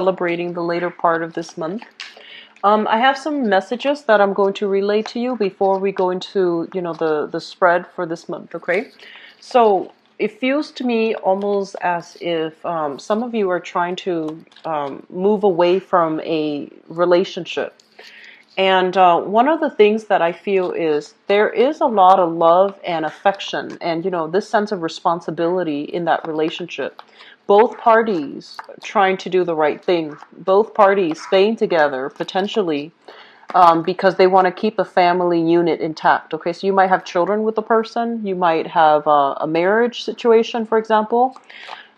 celebrating the later part of this month. I have some messages that I'm going to relay to you before we go into, the spread for this month, okay? So it feels to me almost as if some of you are trying to move away from a relationship. And one of the things that I feel is there is a lot of love and affection and, this sense of responsibility in that relationship. Both parties trying to do the right thing, both parties staying together potentially because they want to keep a family unit intact. Okay, so you might have children with the person, you might have a marriage situation, for example.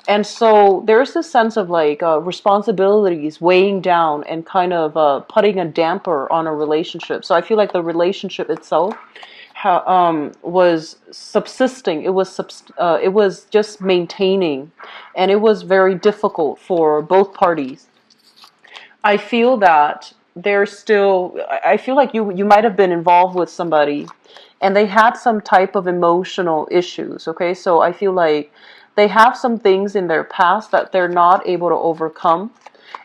And so there's this sense of like responsibilities weighing down and kind of putting a damper on a relationship. So I feel like the relationship itself was subsisting. It was just maintaining, and it was very difficult for both parties. I feel that there's still. I feel like you might have been involved with somebody, and they had some type of emotional issues. Okay, so I feel like they have some things in their past that they're not able to overcome.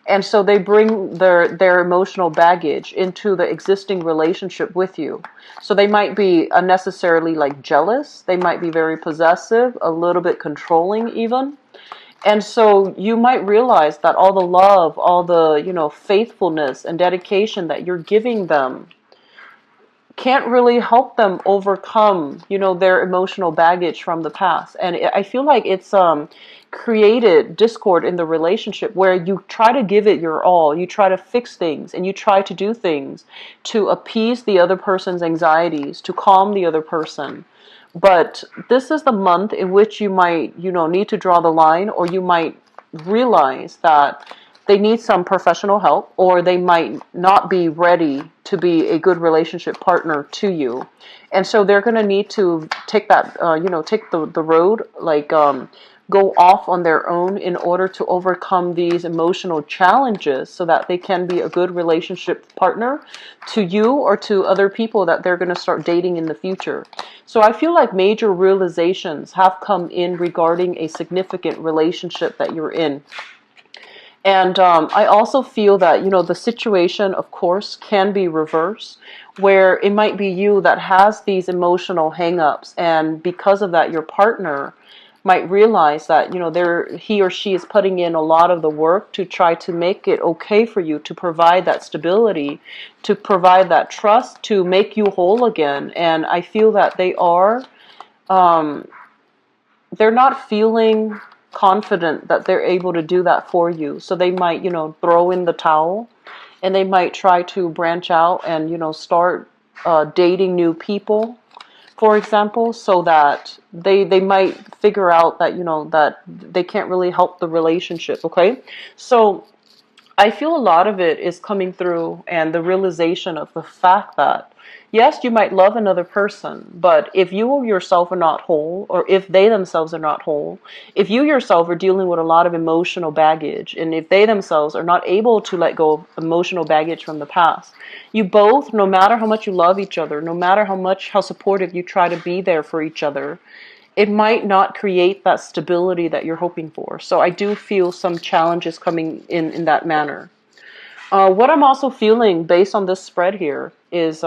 And so they bring their emotional baggage into the existing relationship with you. So they might be unnecessarily like jealous. They might be very possessive, a little bit controlling even. And so you might realize that all the love, all the, faithfulness and dedication that you're giving them can't really help them overcome, their emotional baggage from the past. And I feel like it's created discord in the relationship where you try to give it your all, you try to fix things, and you try to do things to appease the other person's anxieties, to calm the other person. But this is the month in which you might, need to draw the line, or you might realize that they need some professional help, or they might not be ready to be a good relationship partner to you. And so they're going to need to take that, take the road, like go off on their own in order to overcome these emotional challenges so that they can be a good relationship partner to you or to other people that they're going to start dating in the future. So I feel like major realizations have come in regarding a significant relationship that you're in. And I also feel that, the situation, of course, can be reversed, where it might be you that has these emotional hangups. And because of that, your partner might realize that, he or she is putting in a lot of the work to try to make it okay for you, to provide that stability, to provide that trust, to make you whole again. And I feel that they're not feeling confident that they're able to do that for you. So they might, throw in the towel, and they might try to branch out and, start dating new people, for example, so that they might figure out that, that they can't really help the relationship, okay? So I feel a lot of it is coming through, and the realization of the fact that yes, you might love another person, but if you yourself are not whole, or if they themselves are not whole, if you yourself are dealing with a lot of emotional baggage, and if they themselves are not able to let go of emotional baggage from the past, you both, no matter how much you love each other, no matter how supportive you try to be there for each other, it might not create that stability that you're hoping for. So I do feel some challenges coming in that manner. What I'm also feeling based on this spread here is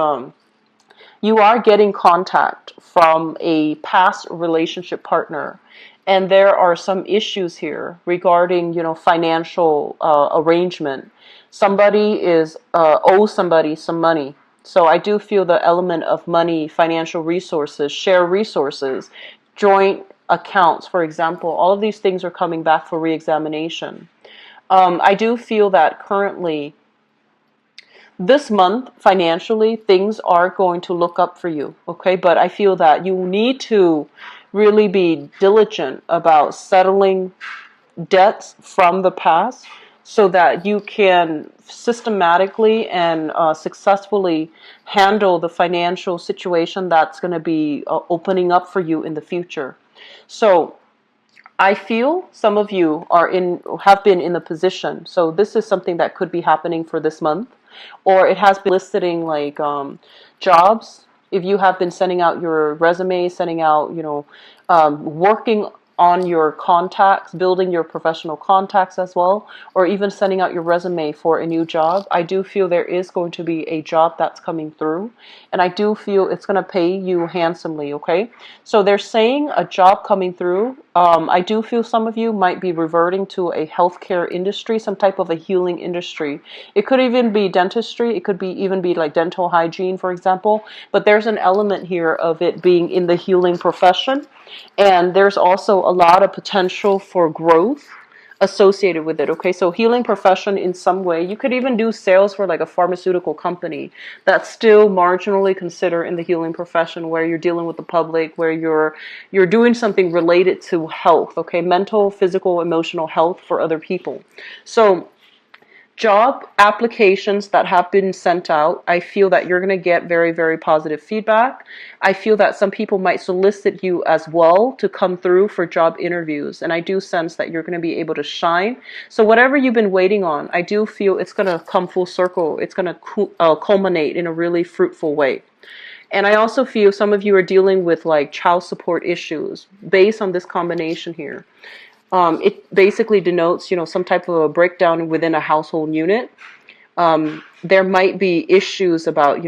you are getting contact from a past relationship partner, and there are some issues here regarding, financial arrangement. Somebody is owes somebody some money. So I do feel the element of money, financial resources, share resources, joint accounts, for example, all of these things are coming back for reexamination. I do feel that currently, this month, financially, things are going to look up for you, okay? But I feel that you need to really be diligent about settling debts from the past so that you can systematically and successfully handle the financial situation that's going to be opening up for you in the future. So I feel some of you have been in the position. So this is something that could be happening for this month, or it has been listing like jobs. If you have been sending out your resume, sending out, working on your contacts, building your professional contacts as well, or even sending out your resume for a new job, I do feel there is going to be a job that's coming through, and I do feel it's going to pay you handsomely, okay? So they're saying a job coming through. I do feel some of you might be reverting to a healthcare industry, some type of a healing industry. It could even be dentistry. It could be even be like dental hygiene, for example. But there's an element here of it being in the healing profession. And there's also a lot of potential for growth associated with it. Okay, so healing profession in some way. You could even do sales for like a pharmaceutical company that's still marginally considered in the healing profession, where you're dealing with the public, where you're doing something related to health, okay, mental, physical, emotional health for other people. So job applications that have been sent out, I feel that you're going to get very, very positive feedback. I feel that some people might solicit you as well to come through for job interviews, and I do sense that you're going to be able to shine. So whatever you've been waiting on, I do feel it's going to come full circle. It's going to culminate in a really fruitful way. And I also feel some of you are dealing with like child support issues based on this combination here. It basically denotes, some type of a breakdown within a household unit. There might be issues about,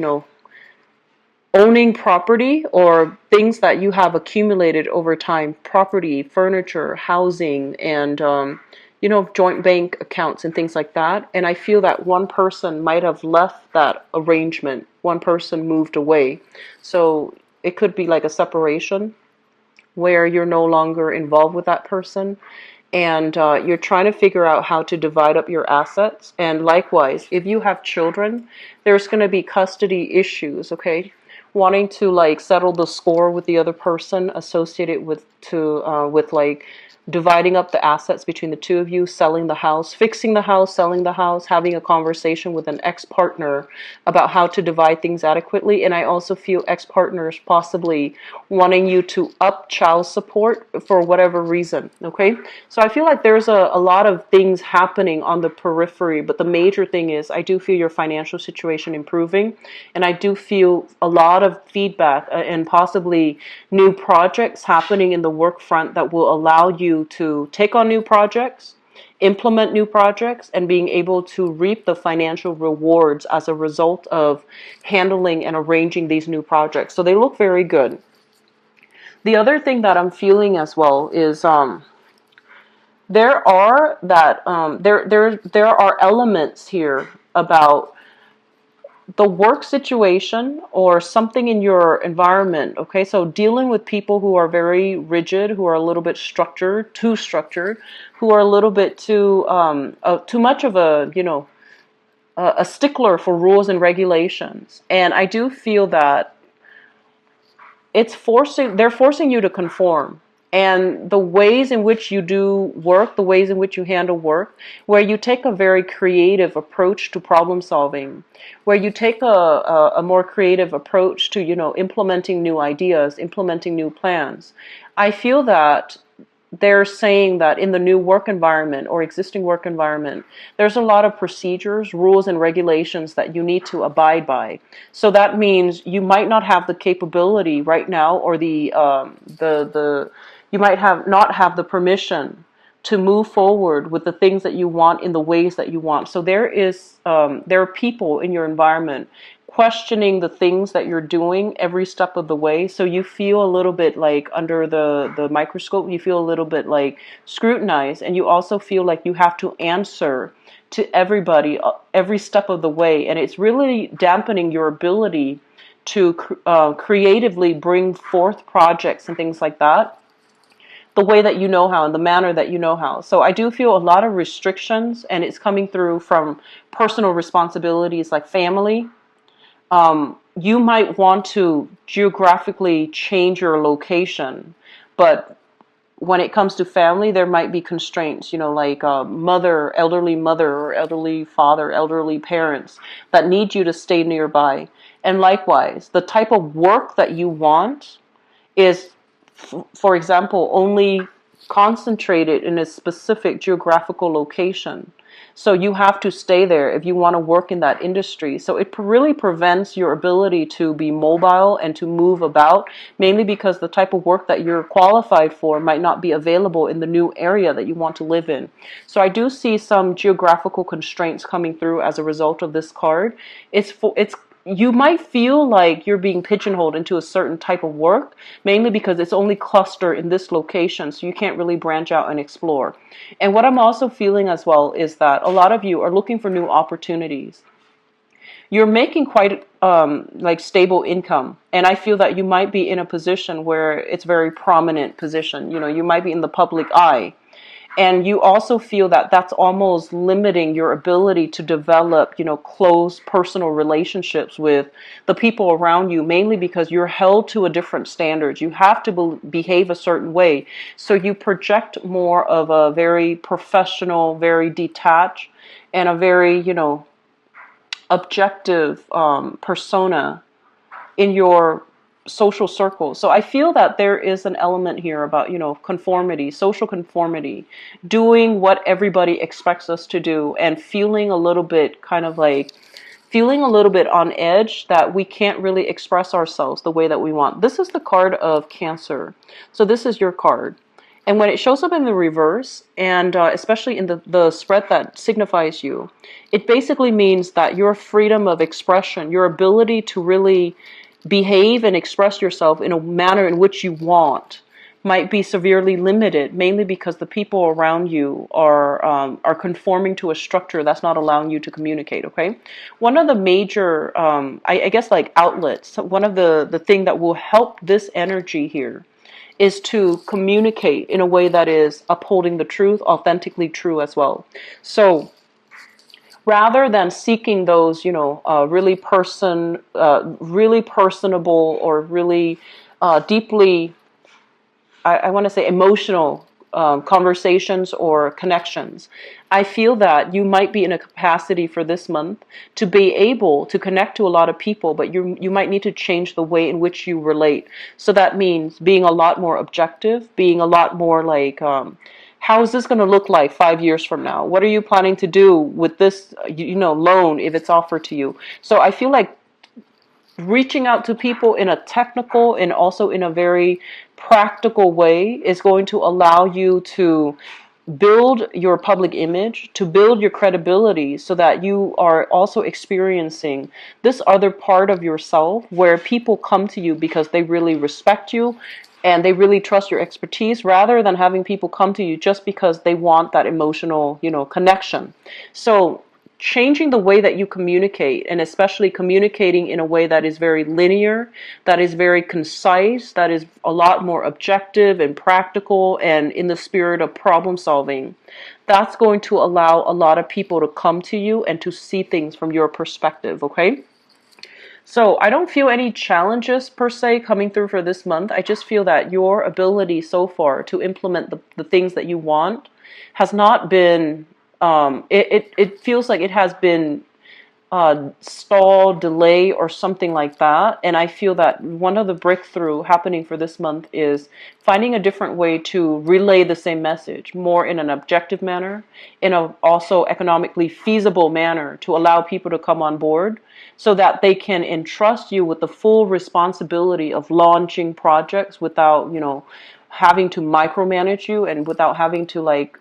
owning property or things that you have accumulated over time, property, furniture, housing, and, joint bank accounts and things like that. And I feel that one person might have left that arrangement. One person moved away. So it could be like a separation, where you're no longer involved with that person, and you're trying to figure out how to divide up your assets. And likewise, if you have children, there's going to be custody issues, okay? Wanting to like settle the score with the other person associated with like dividing up the assets between the two of you, selling the house, fixing the house, selling the house, having a conversation with an ex-partner about how to divide things adequately. And I also feel ex-partners possibly wanting you to up child support for whatever reason, okay? So I feel like there's a lot of things happening on the periphery, but the major thing is I do feel your financial situation improving, and I do feel a lot of feedback and possibly new projects happening in the work front that will allow you to take on new projects, implement new projects, and being able to reap the financial rewards as a result of handling and arranging these new projects. So they look very good. The other thing that I'm feeling as well is there are elements here about the work situation or something in your environment, okay? So dealing with people who are very rigid, who are a little bit too structured, who are a little bit too much of a stickler for rules and regulations. And I do feel that they're forcing you to conform. And the ways in which you do work, the ways in which you handle work, where you take a very creative approach to problem solving, where you take a more creative approach to, implementing new ideas, implementing new plans. I feel that they're saying that in the new work environment or existing work environment, there's a lot of procedures, rules, and regulations that you need to abide by. So that means you might not have the capability right now, or you might not have the permission to move forward with the things that you want in the ways that you want. So there are people in your environment questioning the things that you're doing every step of the way. So you feel a little bit like under the microscope, you feel a little bit like scrutinized, and you also feel like you have to answer to everybody every step of the way. And it's really dampening your ability to creatively bring forth projects and things like that the way that you know how, in the manner that you know how. So I do feel a lot of restrictions, and it's coming through from personal responsibilities like family. You might want to geographically change your location, but when it comes to family, there might be constraints, like elderly mother or elderly father, elderly parents that need you to stay nearby. And likewise, the type of work that you want is, for example, only concentrated in a specific geographical location. So you have to stay there if you want to work in that industry. So it really prevents your ability to be mobile and to move about, mainly because the type of work that you're qualified for might not be available in the new area that you want to live in. So I do see some geographical constraints coming through as a result of this card. It's you might feel like you're being pigeonholed into a certain type of work, mainly because it's only clustered in this location, so you can't really branch out and explore. And what I'm also feeling as well is that a lot of you are looking for new opportunities. You're making quite like stable income, and I feel that you might be in a position where it's very prominent position. You know, you might be in the public eye. And you also feel that that's almost limiting your ability to develop, you know, close personal relationships with the people around you, mainly because you're held to a different standard. You have to behave a certain way. So you project more of a very professional, very detached, and a very, you know, objective persona in your social circle. So I feel that there is an element here about, you know, conformity, social conformity, doing what everybody expects us to do, and feeling a little bit kind of like feeling a little bit on edge that we can't really express ourselves the way that we want. This is the card of Cancer. So this is your card. And when it shows up in the reverse, and especially in the spread that signifies you, it basically means that your freedom of expression, your ability to really behave and express yourself in a manner in which you want, might be severely limited, mainly because the people around you are conforming to a structure that's not allowing you to communicate. Okay, one of the major, I guess, like outlets. One of the thing that will help this energy here is to communicate in a way that is upholding the truth, authentically true as well. So rather than seeking those, you know, really personable or really deeply, I want to say, emotional conversations or connections, I feel that you might be in a capacity for this month to be able to connect to a lot of people, but you might need to change the way in which you relate. So that means being a lot more objective, being a lot more like, how is this going to look like 5 years from now? What are you planning to do with this, you know, loan if it's offered to you? So I feel like reaching out to people in a technical and also in a very practical way is going to allow you to build your public image, to build your credibility, so that you are also experiencing this other part of yourself where people come to you because they really respect you and they really trust your expertise, rather than having people come to you just because they want that emotional, you know, connection. So changing the way that you communicate, and especially communicating in a way that is very linear, that is very concise, that is a lot more objective and practical and in the spirit of problem solving, that's going to allow a lot of people to come to you and to see things from your perspective. Okay, so I don't feel any challenges per se coming through for this month. I just feel that your ability so far to implement the things that you want has not been, it feels like it has been stall, delay, or something like that. And I feel that one of the breakthrough happening for this month is finding a different way to relay the same message, more in an objective manner, in a also economically feasible manner, to allow people to come on board so that they can entrust you with the full responsibility of launching projects without, you know, having to micromanage you, and without having to like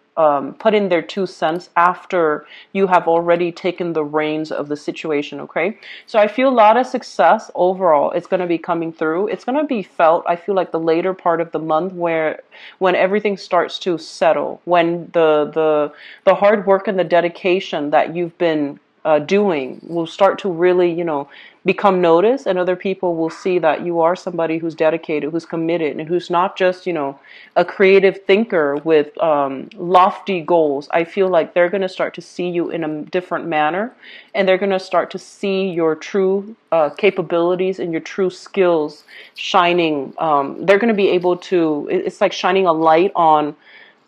put in their 2 cents after you have already taken the reins of the situation. Okay, so I feel a lot of success overall. It's going to be coming through. It's going to be felt, I feel like, the later part of the month, where when everything starts to settle, when the hard work and the dedication that you've been doing will start to really, you know, become noticed, and other people will see that you are somebody who's dedicated, who's committed, and who's not just, you know, a creative thinker with lofty goals. I feel like they're going to start to see you in a different manner, and they're going to start to see your true capabilities and your true skills shining. They're going to be able to, it's like shining a light on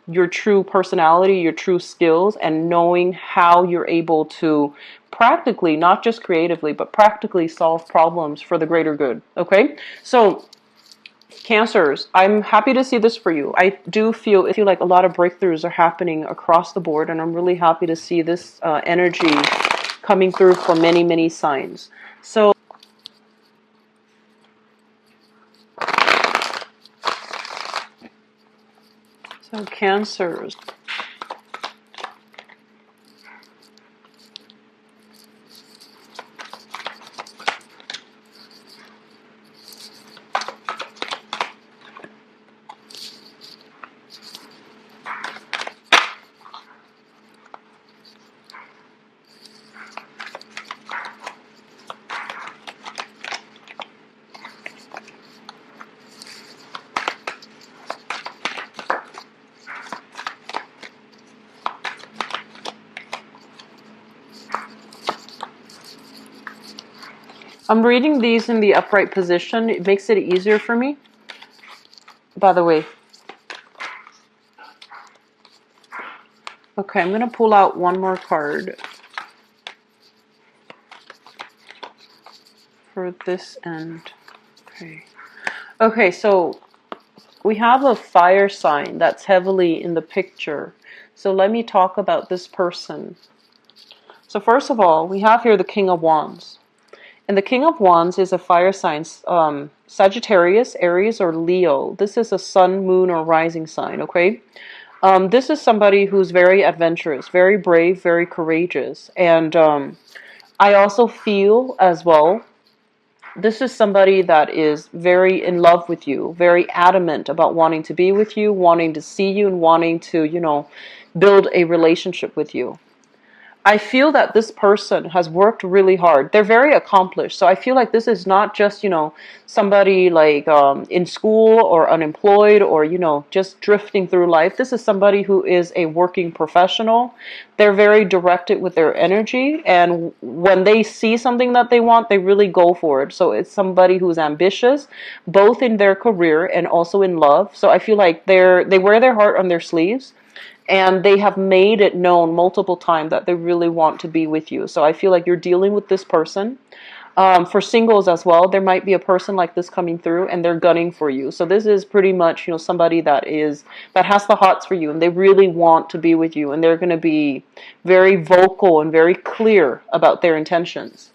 your true personality, your true skills, and knowing how you're able to practically, not just creatively, but practically solve problems for the greater good. Okay? So Cancers, I'm happy to see this for you. I do feel like a lot of breakthroughs are happening across the board, and I'm really happy to see this energy coming through for many, many signs. So Cancers. I'm reading these in the upright position. It makes it easier for me. By the way. Okay, I'm going to pull out one more card for this end. Okay. Okay, so we have a fire sign that's heavily in the picture. So let me talk about this person. So first of all, we have here the King of Wands. And the King of Wands is a fire sign, Sagittarius, Aries, or Leo. This is a sun, moon, or rising sign, okay? This is somebody who's very adventurous, very brave, very courageous. And I also feel as well, this is somebody that is very in love with you, very adamant about wanting to be with you, wanting to see you, and wanting to, you know, build a relationship with you. I feel that this person has worked really hard. They're very accomplished. So I feel like this is not just, you know, somebody like in school or unemployed or, you know, just drifting through life. This is somebody who is a working professional. They're very directed with their energy. And when they see something that they want, they really go for it. So it's somebody who's ambitious, both in their career and also in love. So I feel like they wear their heart on their sleeves. And they have made it known multiple times that they really want to be with you. So I feel like you're dealing with this person. For singles as well, there might be a person like this coming through and they're gunning for you. So this is pretty much, you know, somebody that has the hots for you and they really want to be with you and they're going to be very vocal and very clear about their intentions.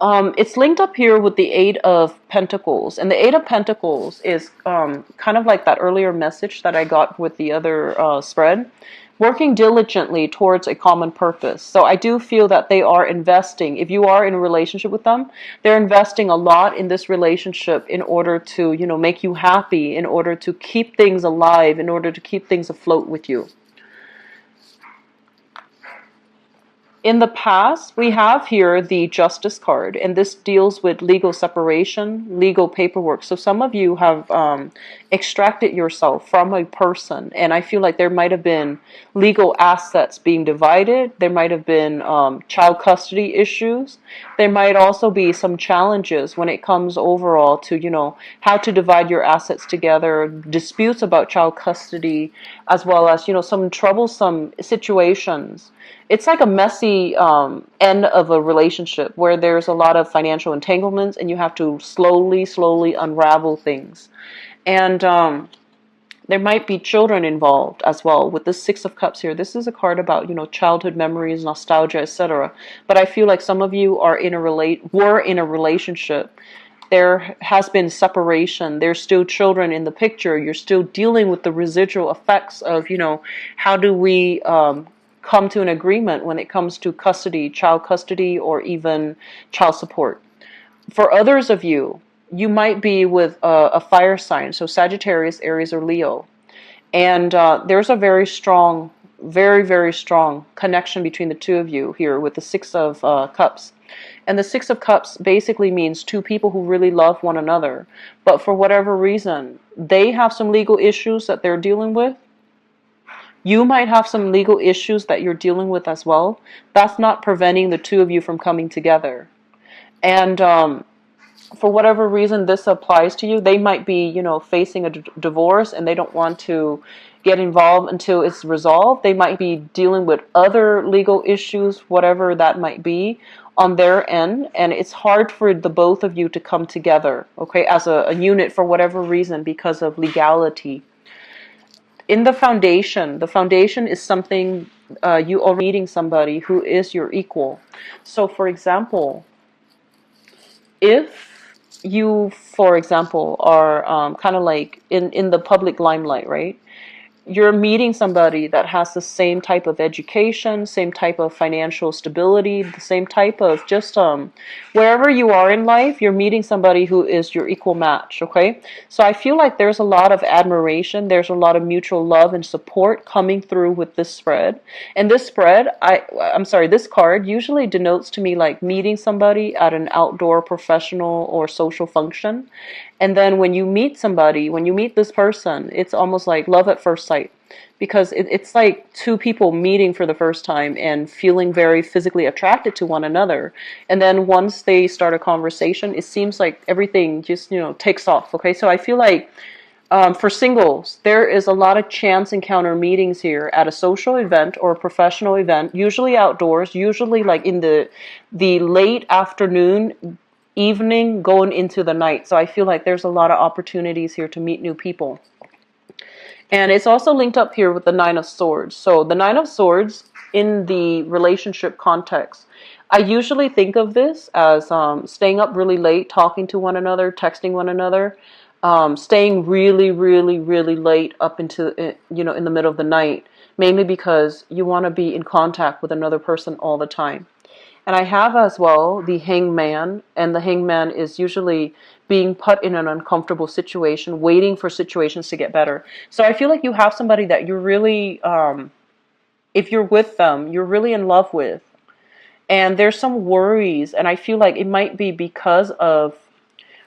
It's linked up here with the Eight of Pentacles. And the Eight of Pentacles is kind of like that earlier message that I got with the other spread. Working diligently towards a common purpose. So I do feel that they are investing. If you are in a relationship with them, they're investing a lot in this relationship in order to, you know, make you happy, in order to keep things alive, in order to keep things afloat with you. In the past, we have here the Justice card, and this deals with legal separation, legal paperwork. So some of you have extracted yourself from a person, and I feel like there might have been legal assets being divided. There might have been child custody issues. There might also be some challenges when it comes overall to, you know, how to divide your assets together, disputes about child custody, as well as, you know, some troublesome situations. It's like a messy end of a relationship where there's a lot of financial entanglements and you have to slowly unravel things. And there might be children involved as well with the Six of Cups here. This is a card about, you know, childhood memories, nostalgia, etc. But I feel like some of you are were in a relationship. There has been separation. There's still children in the picture. You're still dealing with the residual effects of, you know, how do we come to an agreement when it comes to custody, child custody, or even child support. For others of you, you might be with a fire sign, so Sagittarius, Aries, or Leo. And there's a very strong, very strong connection between the two of you here with the Six of Cups. And the Six of Cups basically means two people who really love one another. But for whatever reason, they have some legal issues that they're dealing with. You might have some legal issues that you're dealing with as well. That's not preventing the two of you from coming together. And for whatever reason this applies to you, they might be, you know, facing a divorce and they don't want to get involved until it's resolved. They might be dealing with other legal issues, whatever that might be on their end, and it's hard for the both of you to come together, okay, as a unit for whatever reason because of legality. In the foundation is something you are meeting somebody who is your equal. So for example, if you, for example, are kind of like in the public limelight, right? You're meeting somebody that has the same type of education, same type of financial stability, the same type of just wherever you are in life, you're meeting somebody who is your equal match, okay? So I feel like there's a lot of admiration, there's a lot of mutual love and support coming through with this spread. And this spread, I'm sorry, this card usually denotes to me like meeting somebody at an outdoor professional or social function. And then when you meet somebody, when you meet this person, it's almost like love at first sight, because it's like two people meeting for the first time and feeling very physically attracted to one another. And then once they start a conversation, it seems like everything just, you know, takes off. Okay, so I feel like for singles, there is a lot of chance encounter meetings here at a social event or a professional event, usually outdoors, usually like in the late afternoon, evening, going into the night. So I feel like there's a lot of opportunities here to meet new people. And it's also linked up here with the Nine of Swords. So the Nine of Swords in the relationship context, I usually think of this as staying up really late, talking to one another, texting one another, staying really, really, really late up into, you know, in the middle of the night, mainly because you want to be in contact with another person all the time. And I have as well the hangman, and the hangman is usually being put in an uncomfortable situation, waiting for situations to get better. So I feel like you have somebody that you're really, if you're with them, you're really in love with. And there's some worries, and I feel like it might be because of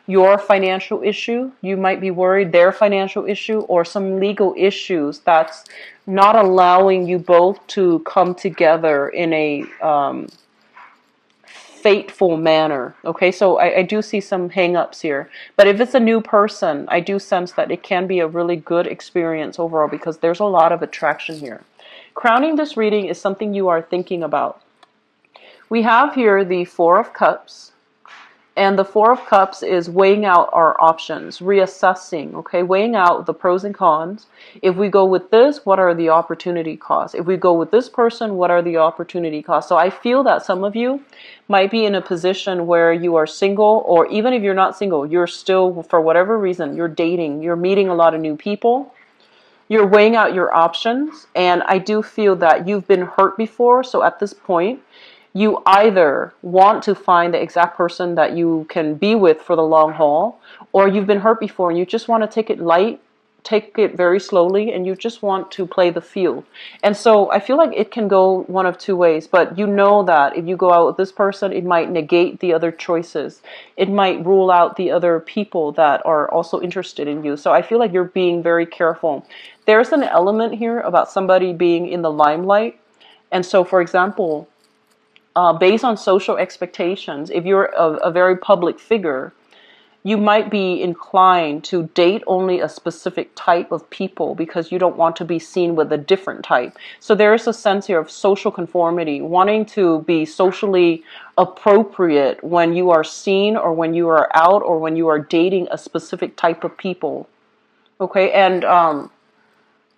your financial issue. You might be worried their financial issue or some legal issues that's not allowing you both to come together in a fateful manner. Okay, so I do see some hang-ups here. But if it's a new person, I do sense that it can be a really good experience overall because there's a lot of attraction here. Crowning this reading is something you are thinking about. We have here the Four of Cups. And the Four of Cups is weighing out our options, reassessing, okay, weighing out the pros and cons. If we go with this, what are the opportunity costs? If we go with this person, what are the opportunity costs? So I feel that some of you might be in a position where you are single, or even if you're not single, you're still, for whatever reason, you're dating, you're meeting a lot of new people. You're weighing out your options, and I do feel that you've been hurt before, so at this point, you either want to find the exact person that you can be with for the long haul, or you've been hurt before and you just want to take it light, take it very slowly, and you just want to play the field. And so I feel like it can go one of two ways, but you know that if you go out with this person, it might negate the other choices. It might rule out the other people that are also interested in you. So I feel like you're being very careful. There's an element here about somebody being in the limelight. And so, for example, based on social expectations, if you're a very public figure, you might be inclined to date only a specific type of people because you don't want to be seen with a different type. So there is a sense here of social conformity, wanting to be socially appropriate when you are seen or when you are out or when you are dating a specific type of people. Okay, and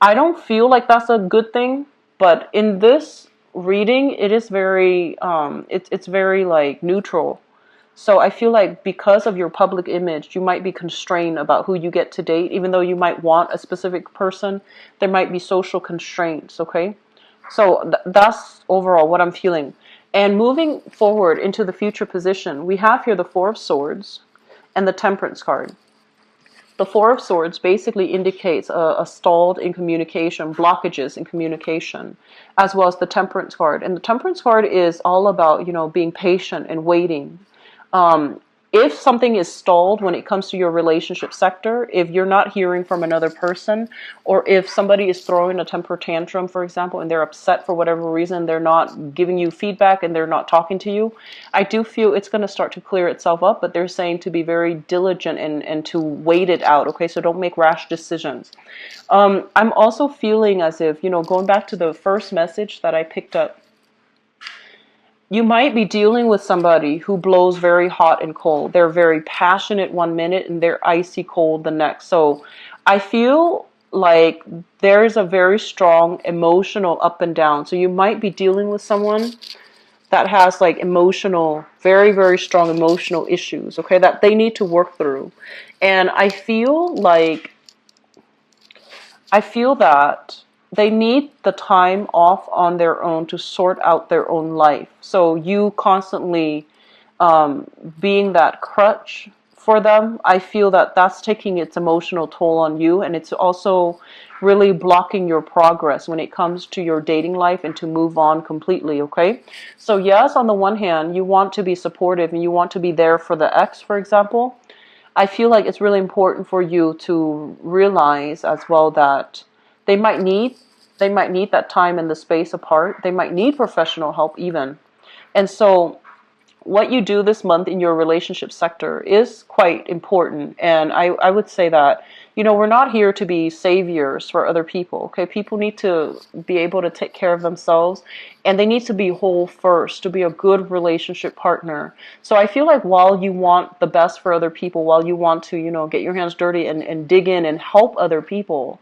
I don't feel like that's a good thing, but in this reading, it is very, it's very like neutral. So I feel like because of your public image, you might be constrained about who you get to date, even though you might want a specific person. There might be social constraints, okay? So that's overall what I'm feeling. And moving forward into the future position, we have here the Four of Swords and the Temperance card. The Four of Swords basically indicates a stalled in communication, blockages in communication, as well as the Temperance card. And the Temperance card is all about, you know, being patient and waiting. if something is stalled when it comes to your relationship sector, if you're not hearing from another person, or if somebody is throwing a temper tantrum, for example, and they're upset for whatever reason, they're not giving you feedback and they're not talking to you, I do feel it's going to start to clear itself up, but they're saying to be very diligent and to wait it out, okay? So don't make rash decisions. I'm also feeling as if, going back to the first message that I picked up, you might be dealing with somebody who blows very hot and cold. They're very passionate one minute and they're icy cold the next. So I feel like there's a very strong emotional up and down. So you might be dealing with someone that has like very, very strong emotional issues, okay, that they need to work through. And I feel that they need the time off on their own to sort out their own life. So you constantly being that crutch for them, I feel that that's taking its emotional toll on you, and it's also really blocking your progress when it comes to your dating life and to move on completely, okay? So yes, on the one hand, you want to be supportive and you want to be there for the ex, for example. I feel like it's really important for you to realize as well that they might need that time and the space apart. They might need professional help even. And so what you do this month in your relationship sector is quite important. And I would say that, we're not here to be saviors for other people, okay? People need to be able to take care of themselves, and they need to be whole first to be a good relationship partner. So I feel like while you want the best for other people, while you want to, get your hands dirty and dig in and help other people,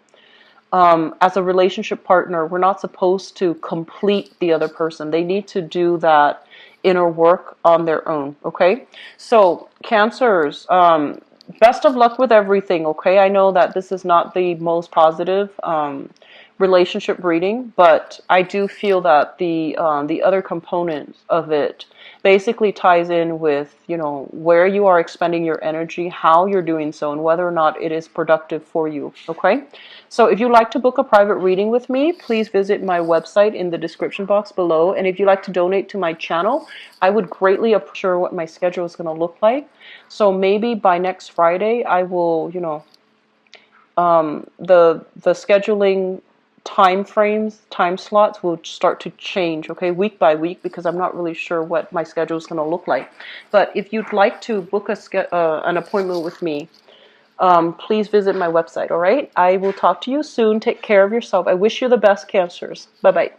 as a relationship partner, we're not supposed to complete the other person. They need to do that inner work on their own, okay? So, Cancers, best of luck with everything, okay? I know that this is not the most positive relationship reading, but I do feel that the other components of it basically ties in with, where you are expending your energy, how you're doing so, and whether or not it is productive for you, okay? So if you'd like to book a private reading with me, please visit my website in the description box below. And if you'd like to donate to my channel, I would greatly appreciate what my schedule is going to look like. So maybe by next Friday, I will, the scheduling time slots will start to change, okay, week by week, because I'm not really sure what my schedule is going to look like. But if you'd like to book an appointment with me, please visit my website, all right? I will talk to you soon. Take care of yourself. I wish you the best, Cancers. Bye-bye.